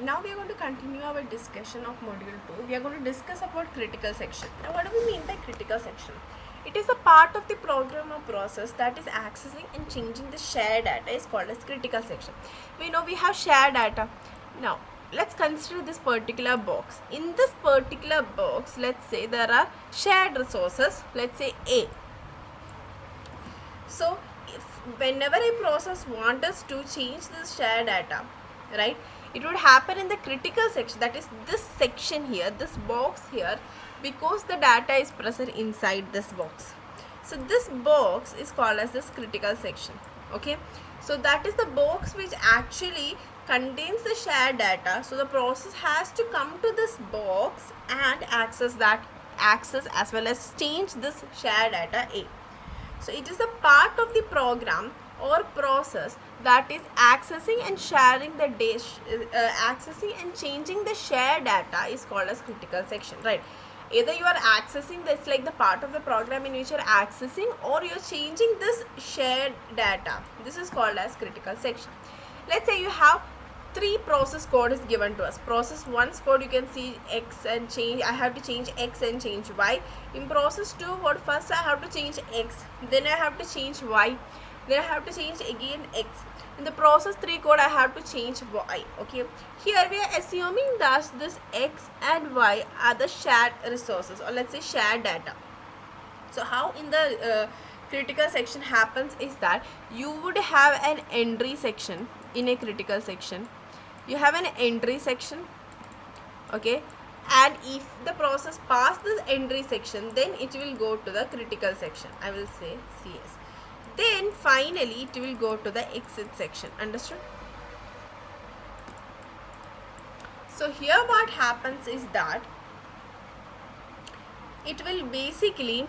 now we are going to continue our discussion of module 2. We are going to discuss about critical section. Now what do we mean by critical section? It is a part of the program or process that is accessing and changing the shared data is called as critical section. We know we have shared data. Now let's consider this particular box. In this particular box, let's say there are shared resources, let's say A. So whenever a process wants us to change this shared data, right, it would happen in the critical section, that is this section here, this box here, because the data is present inside this box. So this box is called as this critical section. Okay, so that is the box which actually contains the shared data. So the process has to come to this box and access as well as change this shared data A. So it is a part of the program or process that is accessing and sharing the accessing and changing the shared data is called as critical section, right? Either you are accessing this like the part of the program in which you are accessing, or you are changing this shared data. This is called as critical section. Let's say you have 3 process code is given to us. Process 1's code, you can see X and change. I have to change X and change Y. In process 2, what first I have to change X, then I have to change Y, then I have to change again X. In the process 3 code, I have to change Y. Okay, here we are assuming that this X and Y are the shared resources, or let's say shared data. So how in the critical section happens is that you would have an entry section. In a critical section you have an entry section, okay, and if the process pass this entry section, then it will go to the critical section. I will say CS. Then finally it will go to the exit section. Understood? So here what happens is that it will basically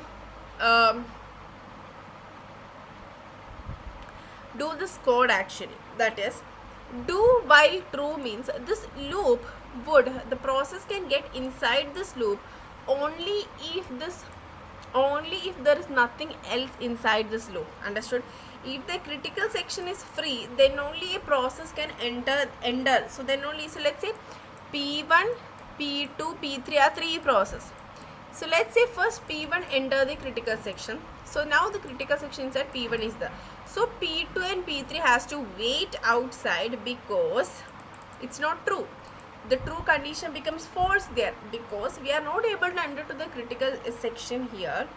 do this code actually, that is do while true means this loop would, the process can get inside this loop only if there is nothing else inside this loop. Understood? If the critical section is free, then only a process can enter. So then only, so let's say P1, P2, P3 are 3 processes. So let's say first P1 enter the critical section. So now the critical section inside P1 is there. So P2 and P3 has to wait outside because it's not true. The true condition becomes false there because we are not able to enter to the critical section here,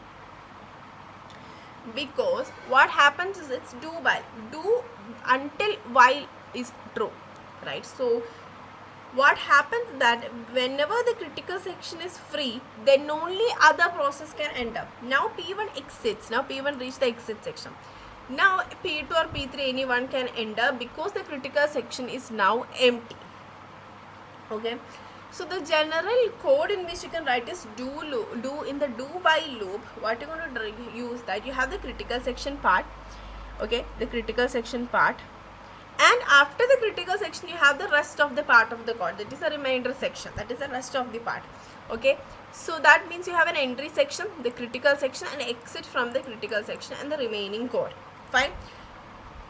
because what happens is it's do while, do until while is true, right? So what happens that whenever the critical section is free, then only other process can enter. Now P1 exits, now P1 reach the exit section. Now P2 or P3 anyone can enter because the critical section is now empty. Okay, so the general code in which you can write is do in the do while loop. What you're going to use, that you have the critical section part, okay, the critical section part, and after the critical section you have the rest of the part of the code, that is a remainder section, that is the rest of the part. Okay, so that means you have an entry section, the critical section, and exit from the critical section, and the remaining code. Fine.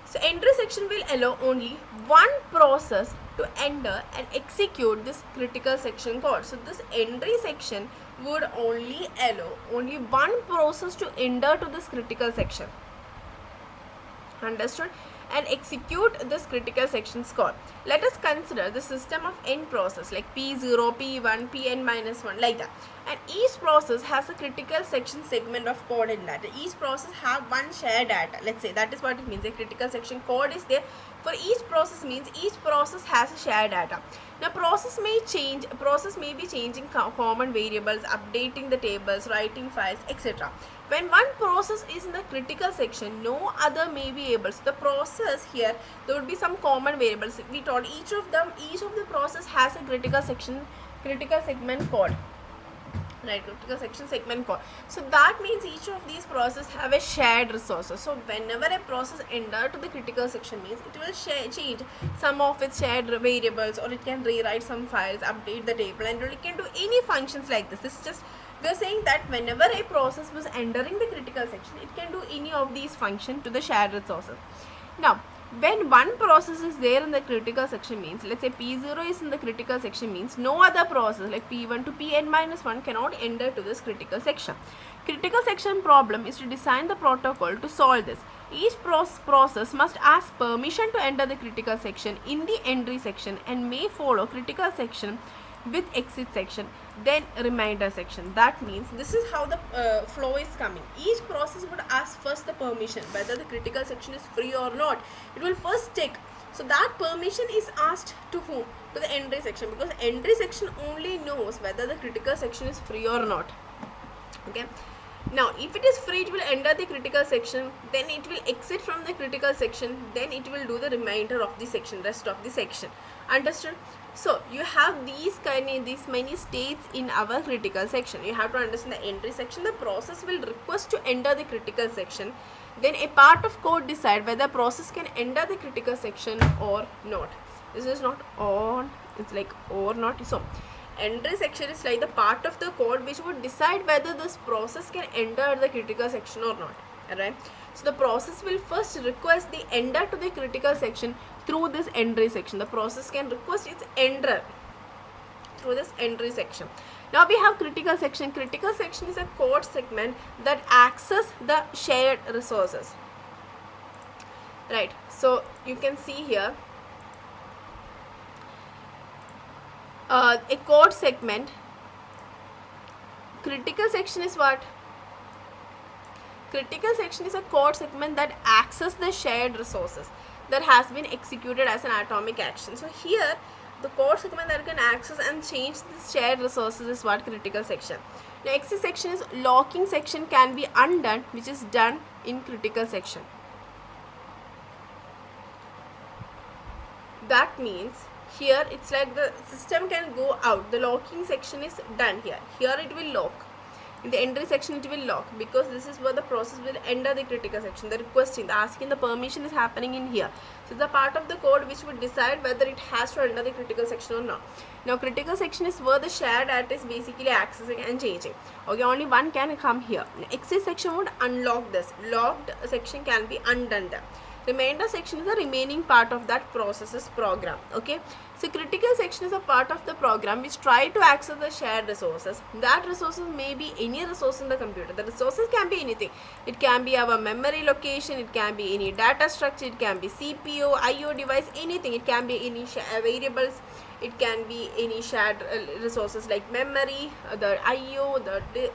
So entry section will allow only one process to enter and execute this critical section code. So this entry section would only allow only one process to enter to this critical section. Understood? And execute this critical section's code. Let us consider the system of n process like P0, P1, Pn-1 like that. And each process has a critical section segment of code in that. Each process have one shared data. Let's say that is what it means. A critical section code is there for each process, means each process has a shared data. Now process may change, process may be changing common variables, updating the tables, writing files, etc. When one process is in the critical section, no other may be able. So the process here, there would be some common variables. We told each of the process has a critical segment code. Right, critical section segment code. So that means each of these processes have a shared resources. So whenever a process enter to the critical section, means it will change some of its shared variables, or it can rewrite some files, update the table, and it can do any functions like this. This is just, we are saying that whenever a process was entering the critical section, it can do any of these functions to the shared resources. Now When one process is there in the critical section means, let's say P0 is in the critical section means no other process like P1 to Pn-1 cannot enter to this critical section. Critical section problem is to design the protocol to solve this. Each process must ask permission to enter the critical section in the entry section and may follow critical section with exit section, then remainder section. That means this is how the flow is coming. Each process would ask first the permission whether the critical section is free or not. It will first check. So that permission is asked to whom? To the entry section, because entry section only knows whether the critical section is free or not. Okay. Now if it is free, it will enter the critical section, then it will exit from the critical section, then it will do the remainder of the section, rest of the section. Understood? So you have these many states in our critical section. You have to understand the entry section. The process will request to enter the critical section. Then a part of code decide whether process can enter the critical section or not. This is not on, it's like or not. So entry section is like the part of the code which would decide whether this process can enter the critical section or not. Alright. So the process will first request the enter to the critical section through this entry section. The process can request its enter through this entry section. Now we have critical section. Critical section is a code segment that access the shared resources. Right. So you can see here a code segment. Critical section is what? Critical section is a code segment that access the shared resources that has been executed as an atomic action. So here the code segment that can access and change the shared resources is what? Critical section. The exit section is locking section can be undone, which is done in critical section. That means here it's like the system can go out. The locking section is done here. Here it will lock. In the entry section it will lock, because this is where the process will enter the critical section. The requesting, the asking the permission is happening in here. So it's a part of the code which would decide whether it has to enter the critical section or not. Now critical section is where the shared data is basically accessing and changing. Okay, only one can come here. Exit section would unlock this. Locked section can be undone there. Remainder section is the remaining part of that process's program. Okay, so critical section is a part of the program which try to access the shared resources. That resources may be any resource in the computer. The resources can be anything. It can be our memory location, it can be any data structure, it can be CPU, IO device, anything. It can be any variables, it can be any shared resources like memory, the IO, the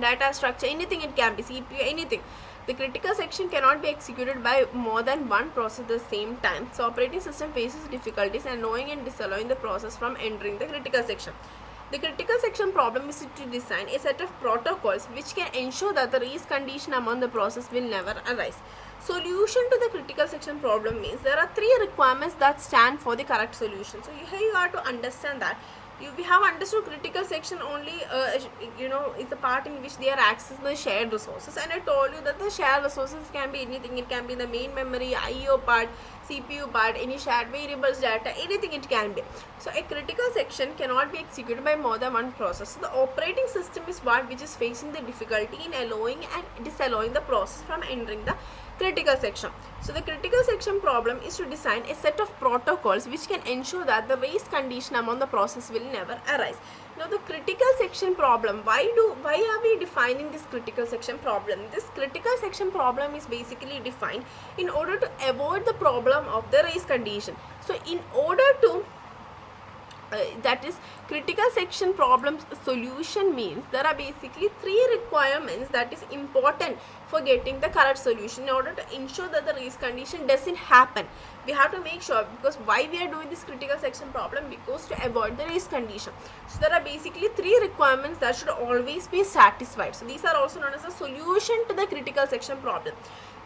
data structure, anything. It can be CPU, anything. The critical section cannot be executed by more than one process at the same time. So operating system faces difficulties in allowing and disallowing the process from entering the critical section. The critical section problem is to design a set of protocols which can ensure that the race condition among the process will never arise. Solution to the critical section problem means there are three requirements that stand for the correct solution. So here you have to understand that we have understood critical section only is the part in which they are accessing the shared resources, and I told you that the shared resources can be anything. It can be the main memory, IO part, CPU part, any shared variables, data, anything it can be. So a critical section cannot be executed by more than one process. So the operating system is what which is facing the difficulty in allowing and disallowing the process from entering the critical section. So the critical section problem is to design a set of protocols which can ensure that the race condition among the process will never arise. Now the critical section problem, why are we defining this critical section problem? This critical section problem is basically defined in order to avoid the problem of the race condition. So in order to that is critical section problems solution means there are basically three requirements that is important for getting the correct solution in order to ensure that the race condition doesn't happen. We have to make sure, because why we are doing this critical section problem, because to avoid the race condition. So there are basically three requirements that should always be satisfied. So these are also known as a solution to the critical section problem.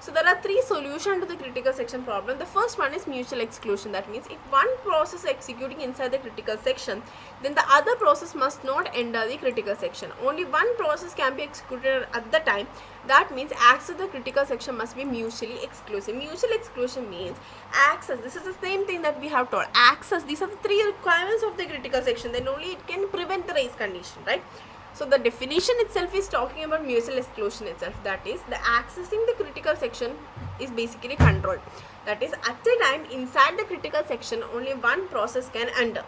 So there are three solutions to the critical section problem. The first one is mutual exclusion. That means if one process is executing inside the critical section, then the other process must not enter the critical section. Only one process can be executed at the time. That means access to the critical section must be mutually exclusive. Mutual exclusion means access. This is the same thing that we have taught. Access. These are the three requirements of the critical section. Then only it can prevent the race condition, right? So the definition itself is talking about mutual exclusion itself. That is, the accessing the critical section is basically controlled. That is, at a time inside the critical section, only one process can enter.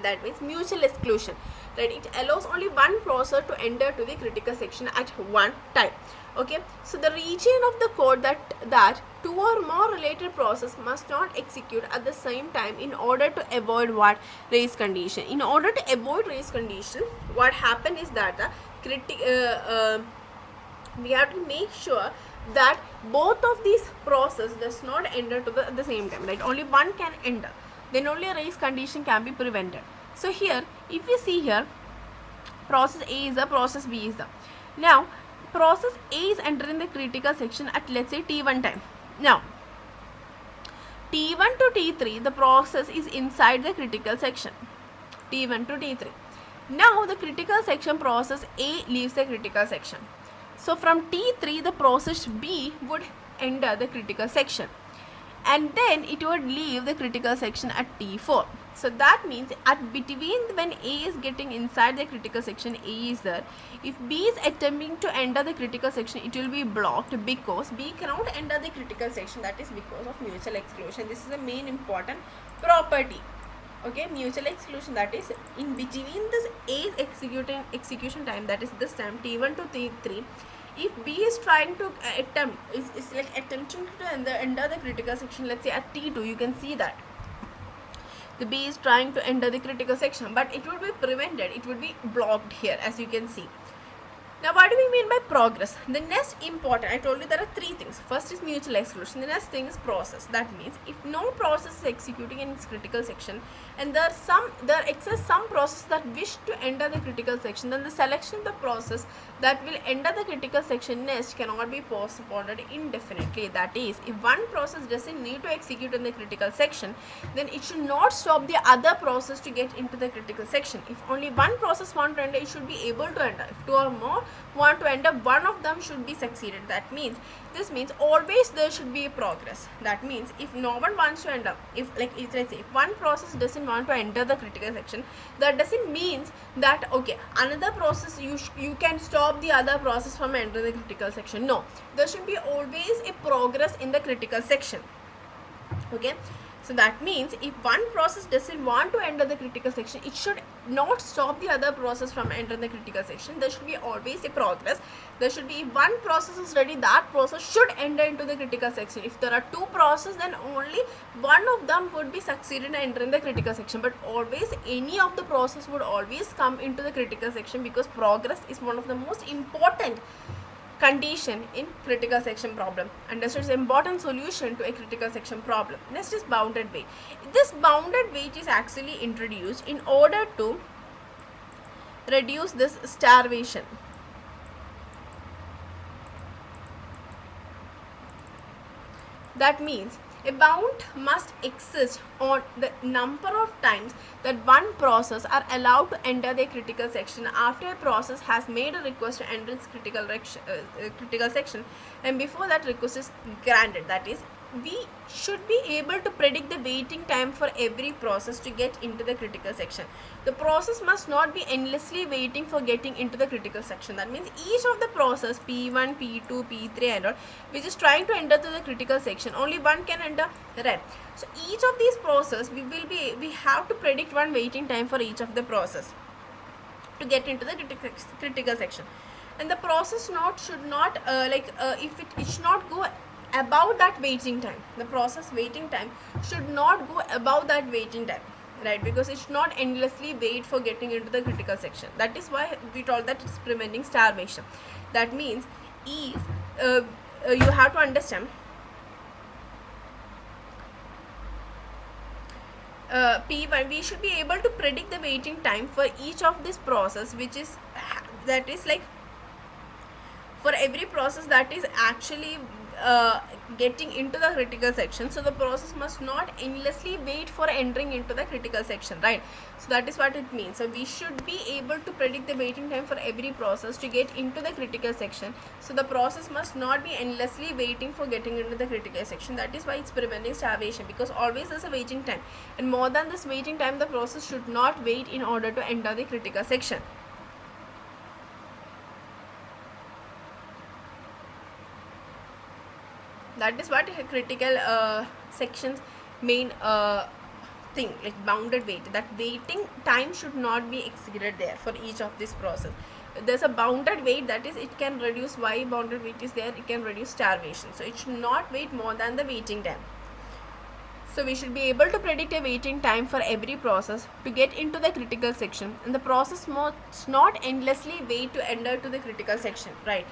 That means mutual exclusion. Right? It allows only one process to enter to the critical section at one time. Okay. So the region of the code that two or more related process must not execute at the same time in order to avoid what? Race condition. In order to avoid race condition, what happened is that the we have to make sure that both of these process does not enter to at the same time. Right? Only one can enter. Then only a race condition can be prevented. So here, if you see here, process A is the, process B is the. Now, process A is entering the critical section at, let's say, T1 time. Now, T1 to T3, the process is inside the critical section. T1 to T3. Now, the critical section process A leaves the critical section. So, from T3, the process B would enter the critical section. And then it would leave the critical section at T4. So that means at between when A is getting inside the critical section, A is there. If B is attempting to enter the critical section, it will be blocked because B cannot enter the critical section. That is because of mutual exclusion. This is the main important property. Okay, mutual exclusion, that is in between this A's execution time, that is this time T1 to T3. If B is trying to attempt, is like attempting to enter the critical section, let's say at T2, you can see that the B is trying to enter the critical section, but it would be prevented, it would be blocked here, as you can see. Now, what do we mean by progress? The next important, I told you there are three things. First is mutual exclusion. The next thing is process. That means if no process is executing in its critical section and there exists some process that wish to enter the critical section, then the selection of the process that will enter the critical section next cannot be postponed indefinitely. That is, if one process doesn't need to execute in the critical section, then it should not stop the other process to get into the critical section. If only one process wants to enter, it should be able to enter. If two or more want to enter, one of them should be succeeded. This means always there should be a progress. That means if no one wants to enter, let's say if one process doesn't want to enter the critical section, that doesn't mean that okay, another process you can stop the other process from entering the critical section. No, there should be always a progress in the critical section. Okay. So that means if one process doesn't want to enter the critical section, it should not stop the other process from entering the critical section. There should be always a progress. There should be, if one process is ready, that process should enter into the critical section. If there are two processes, then only one of them would be succeeded in entering the critical section. But always any of the process would always come into the critical section, because progress is one of the most important condition in critical section problem, and this is an important solution to a critical section problem. Next is bounded weight. This bounded weight is actually introduced in order to reduce this starvation. That means a bound must exist on the number of times that one process are allowed to enter the critical section after a process has made a request to enter its critical section, and before that request is granted. That is, we should be able to predict the waiting time for every process to get into the critical section. The process must not be endlessly waiting for getting into the critical section. That means each of the process P1, P2, P3 and all, which is trying to enter to the critical section, only one can enter, right? So each of these process we have to predict one waiting time for each of the process to get into the critical section, and the process should not it should not go above that waiting time. The process waiting time should not go above that waiting time, right? Because it should not endlessly wait for getting into the critical section. That is why we told that it's preventing starvation. That means if you have to understand, P1, we should be able to predict the waiting time for each of this process, which is for every process that is actually getting into the critical section. So the process must not endlessly wait for entering into the critical section, right? So that is what it means. So we should be able to predict the waiting time for every process to get into the critical section. So the process must not be endlessly waiting for getting into the critical section. That is why it's preventing starvation, because always there's a waiting time, and more than this waiting time, the process should not wait in order to enter the critical section. That is what critical sections main thing, like bounded wait, that waiting time should not be exceeded there for each of this process. There's a bounded wait, that is it can reduce. Why bounded wait is there? It can reduce starvation, so it should not wait more than the waiting time. So we should be able to predict a waiting time for every process to get into the critical section, and the process must not endlessly wait to enter to the critical section, right?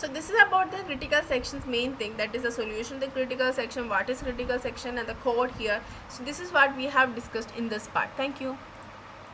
So this is about the critical section's main thing, that is the solution to the critical section, what is critical section, and the code here. So this is what we have discussed in this part. Thank you.